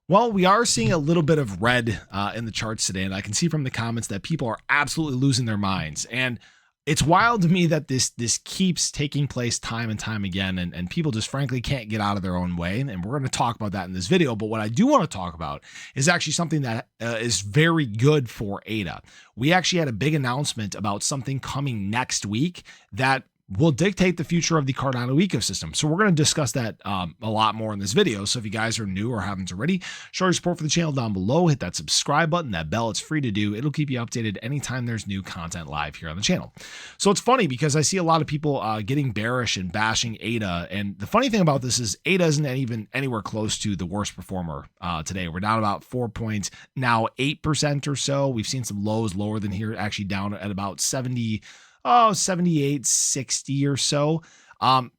Well, we are seeing a little bit of red in the charts today, and I can see from the comments that people are absolutely losing their minds. And it's wild to me that this keeps taking place time and time again, and people just frankly can't get out of their own way. And we're going to talk about that in this video. But what I do want to talk about is actually something that is very good for ADA. We actually had a big announcement about something coming next week that will dictate the future of the Cardano ecosystem. So we're going to discuss that a lot more in this video. So if you guys are new or haven't already, show your support for the channel down below. Hit that subscribe button, that bell. It's free to do. It'll keep you updated anytime there's new content live here on the channel. So it's funny because I see a lot of people getting bearish and bashing ADA. And the funny thing about this is ADA isn't even anywhere close to the worst performer today. We're down about 4.8% or so. We've seen some lows lower than here, actually down at about 78, 60 or so.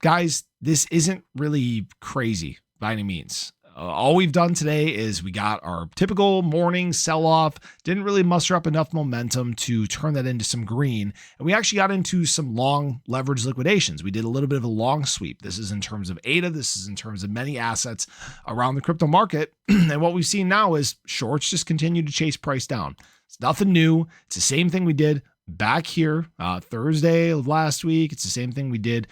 Guys, this isn't really crazy by any means. All we've done today is we got our typical morning sell-off, didn't really muster up enough momentum to turn that into some green, and we actually got into some long leverage liquidations. We did a little bit of a long sweep. This is in terms of ADA, this is in terms of many assets around the crypto market, and what we've seen now is shorts just continue to chase price down. It's nothing new. It's the same thing we did back here Thursday of last week. It's the same thing we did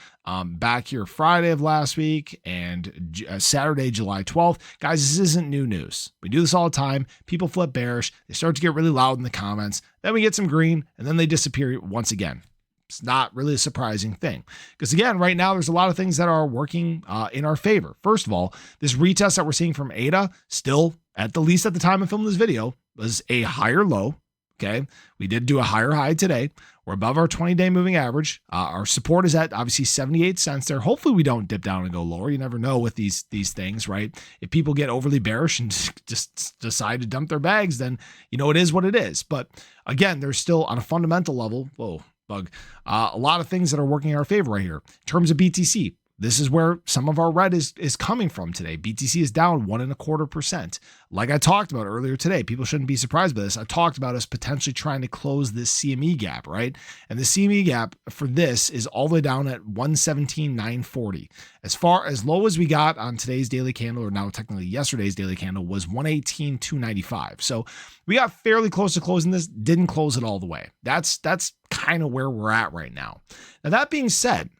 back here Friday of last week and Saturday, July 12th. Guys, this isn't new news. We do this all the time. People flip bearish. They start to get really loud in the comments. Then we get some green and then they disappear once again. It's not really a surprising thing because again, right now, there's a lot of things that are working in our favor. First of all, this retest that we're seeing from ADA still, at the least at the time of filming this video, was a higher low. Okay, we did do a higher high today. We're above our 20-day moving average. Our support is at obviously 78 cents there. Hopefully we don't dip down and go lower. You never know with these things, right? If people get overly bearish and just decide to dump their bags, then you know it is what it is. But again, there's still on a fundamental level, a lot of things that are working in our favor right here. In terms of BTC, this is where some of our red is coming from today. BTC is down 1.25%. Like I talked about earlier today, people shouldn't be surprised by this. I talked about us potentially trying to close this CME gap, right? And the CME gap for this is all the way down at 117,940. As far as low as we got on today's daily candle, or now technically yesterday's daily candle, was 118,295. So we got fairly close to closing this, didn't close it all the way. That's kind of where we're at right now. Now, that being said,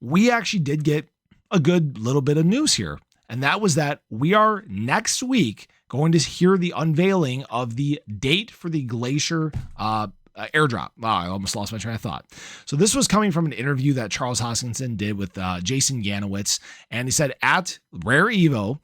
we actually did get a good little bit of news here. And that was that we are next week going to hear the unveiling of the date for the Glacier airdrop. Wow, I almost lost my train of thought. So this was coming from an interview that Charles Hoskinson did with Jason Yanowitz. And he said at Rare Evo,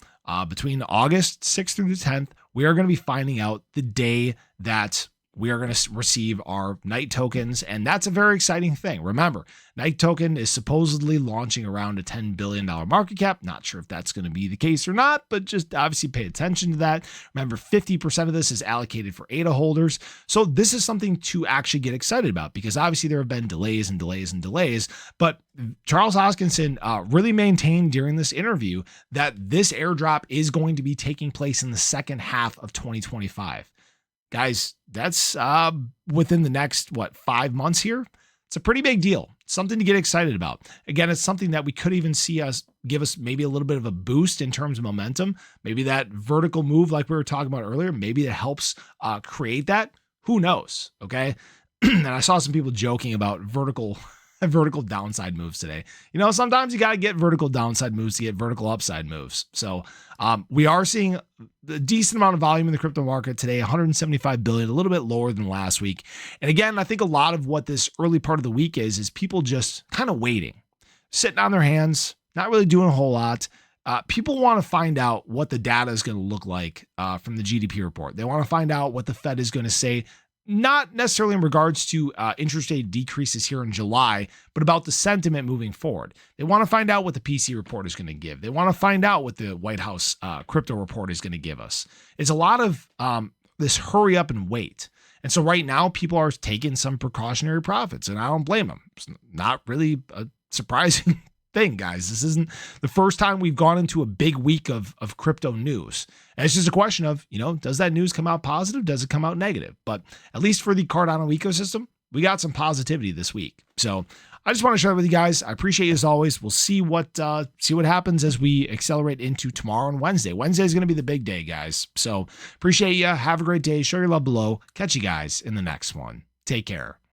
between August 6th through the 10th, we are going to be finding out the day that we are going to receive our Night tokens, and that's a very exciting thing. Remember, Night token is supposedly launching around a $10 billion market cap. Not sure if that's going to be the case or not, but just obviously pay attention to that. Remember, 50% of this is allocated for ADA holders. So this is something to actually get excited about because obviously there have been delays and delays and delays, but Charles Hoskinson really maintained during this interview that this airdrop is going to be taking place in the second half of 2025. Guys, that's within the next, 5 months here? It's a pretty big deal. Something to get excited about. Again, it's something that we could even see give us maybe a little bit of a boost in terms of momentum. Maybe that vertical move like we were talking about earlier, maybe it helps create that. Who knows, okay? And I saw some people joking about vertical downside moves today. You know, sometimes you got to get vertical downside moves to get vertical upside moves. So we are seeing a decent amount of volume in the crypto market today, 175 billion, a little bit lower than last week. And again, I think a lot of what this early part of the week is people just kind of waiting, sitting on their hands, not really doing a whole lot. People want to find out what the data is going to look like from the GDP report. They want to find out what the Fed is going to say, not necessarily in regards to interest rate decreases here in July, but about the sentiment moving forward. They want to find out what the PC report is going to give. They want to find out what the White House crypto report is going to give us. It's a lot of this hurry up and wait. And so right now, people are taking some precautionary profits, and I don't blame them. It's not really a surprising thing, guys. This isn't the first time we've gone into a big week of crypto news. And it's just a question of, does that news come out positive? Does it come out negative? But at least for the Cardano ecosystem, we got some positivity this week. So I just want to share it with you guys. I appreciate you as always. We'll see what happens as we accelerate into tomorrow and Wednesday. Wednesday is going to be the big day, guys. So appreciate you. Have a great day. Show your love below. Catch you guys in the next one. Take care.